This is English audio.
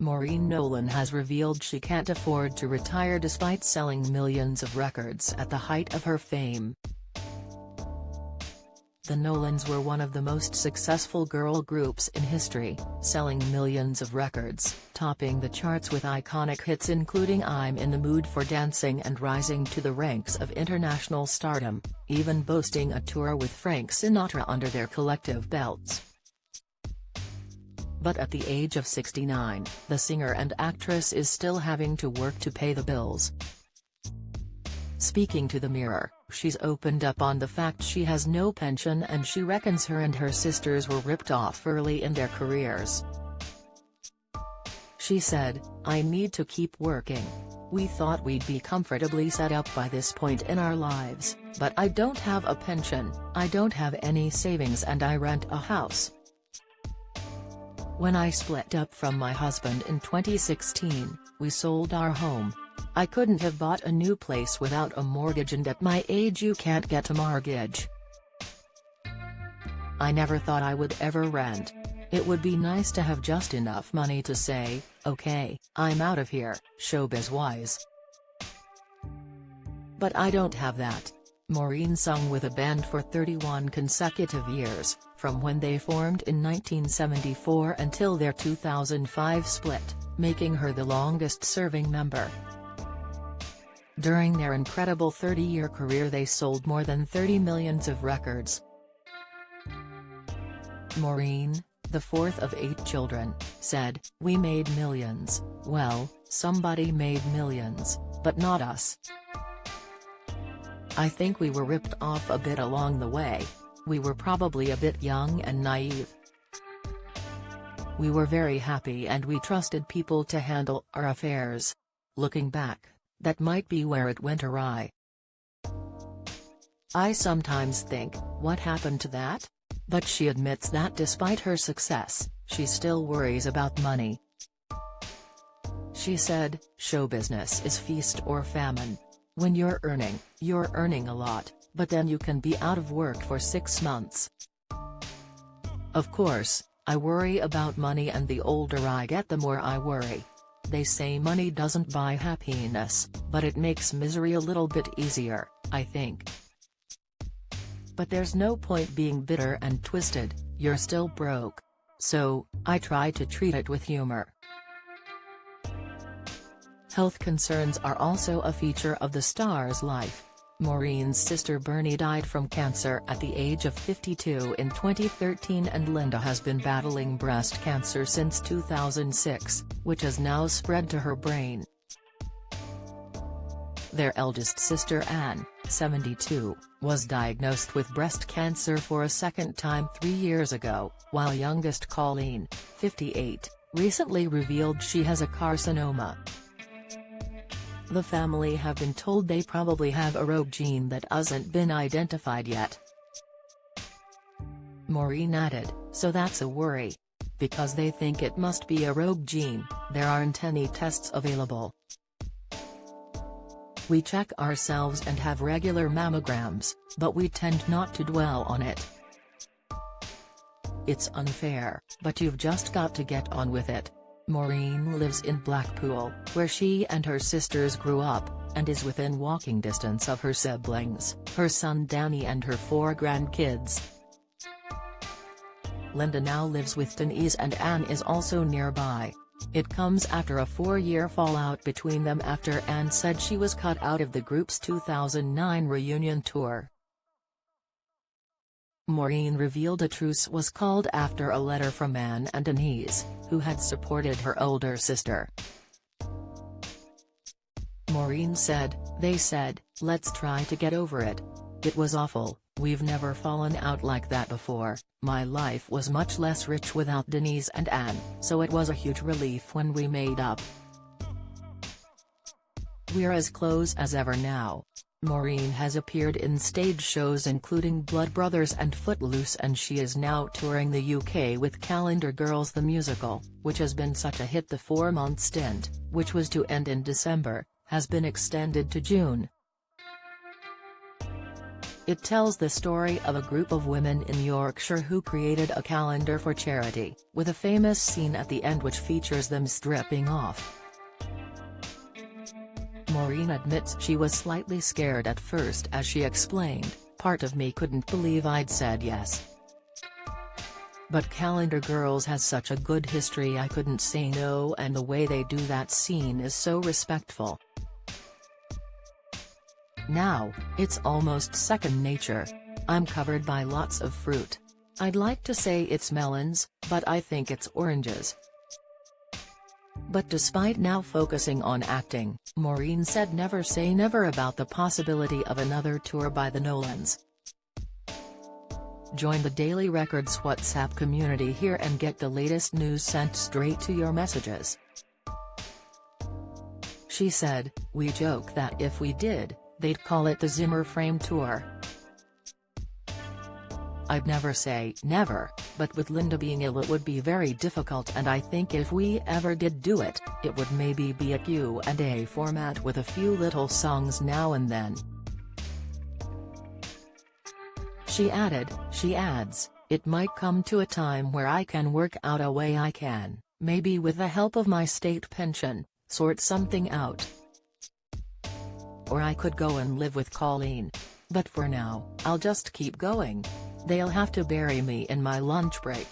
Maureen Nolan has revealed she can't afford to retire despite selling millions of records at the height of her fame. The Nolans were one of the most successful girl groups in history, selling millions of records, topping the charts with iconic hits including I'm in the Mood for Dancing and rising to the ranks of international stardom, even boasting a tour with Frank Sinatra under their collective belts. But at the age of 69, the singer and actress is still having to work to pay the bills. Speaking to the Mirror, she's opened up on the fact she has no pension and she reckons her and her sisters were ripped off early in their careers. She said, "I need to keep working. We thought we'd be comfortably set up by this point in our lives, but I don't have a pension, I don't have any savings and I rent a house. When I split up from my husband in 2016, we sold our home. I couldn't have bought a new place without a mortgage and at my age you can't get a mortgage. I never thought I would ever rent. It would be nice to have just enough money to say, okay, I'm out of here, showbiz-wise. But I don't have that." Maureen sung with a band for 31 consecutive years, from when they formed in 1974 until their 2005 split, making her the longest-serving member. During their incredible 30-year career they sold more than 30 million of records. Maureen, the fourth of 8 children, said, "We made millions, well, somebody made millions, but not us. I think we were ripped off a bit along the way. We were probably a bit young and naive. We were very happy and we trusted people to handle our affairs. Looking back, that might be where it went awry. I sometimes think, what happened to that?" But she admits that despite her success, she still worries about money. She said, "Show business is feast or famine. When you're earning a lot, but then you can be out of work for 6 months. Of course, I worry about money and the older I get the more I worry. They say money doesn't buy happiness, but it makes misery a little bit easier, I think. But there's no point being bitter and twisted, you're still broke. So, I try to treat it with humor." Health concerns are also a feature of the star's life. Maureen's sister Bernie died from cancer at the age of 52 in 2013 and Linda has been battling breast cancer since 2006, which has now spread to her brain. Their eldest sister Anne, 72, was diagnosed with breast cancer for a second time 3 years ago, while youngest Colleen, 58, recently revealed she has a carcinoma. The family have been told they probably have a rogue gene that hasn't been identified yet. Maureen added, "So that's a worry. Because they think it must be a rogue gene, there aren't any tests available. We check ourselves and have regular mammograms, but we tend not to dwell on it. It's unfair, but you've just got to get on with it." Maureen lives in Blackpool, where she and her sisters grew up, and is within walking distance of her siblings, her son Danny and her 4 grandkids. Linda now lives with Denise and Anne is also nearby. It comes after a 4-year fallout between them after Anne said she was cut out of the group's 2009 reunion tour. Maureen revealed a truce was called after a letter from Anne and Denise, who had supported her older sister. Maureen said, "They said, let's try to get over it. It was awful, we've never fallen out like that before. My life was much less rich without Denise and Anne, so it was a huge relief when we made up. We're as close as ever now." Maureen has appeared in stage shows including Blood Brothers and Footloose and she is now touring the UK with Calendar Girls the musical, which has been such a hit. The 4-month stint, which was to end in December, has been extended to June. It tells the story of a group of women in Yorkshire who created a calendar for charity, with a famous scene at the end which features them stripping off. Maureen admits she was slightly scared at first as she explained, "Part of me couldn't believe I'd said yes. But Calendar Girls has such a good history I couldn't say no, and the way they do that scene is so respectful. Now, it's almost second nature. I'm covered by lots of fruit. I'd like to say it's melons, but I think it's oranges." But despite now focusing on acting, Maureen said never say never about the possibility of another tour by the Nolans. Join the Daily Records WhatsApp community here and get the latest news sent straight to your messages. She said, "We joke that if we did, they'd call it the Zimmer Frame Tour. I'd never say never, but with Linda being ill it would be very difficult, and I think if we ever did do it, it would maybe be a Q&A format with a few little songs now and then." She adds, "It might come to a time where I can work out a way I can, maybe with the help of my state pension, sort something out. Or I could go and live with Colleen. But for now, I'll just keep going. They'll have to bury me in my lunch break."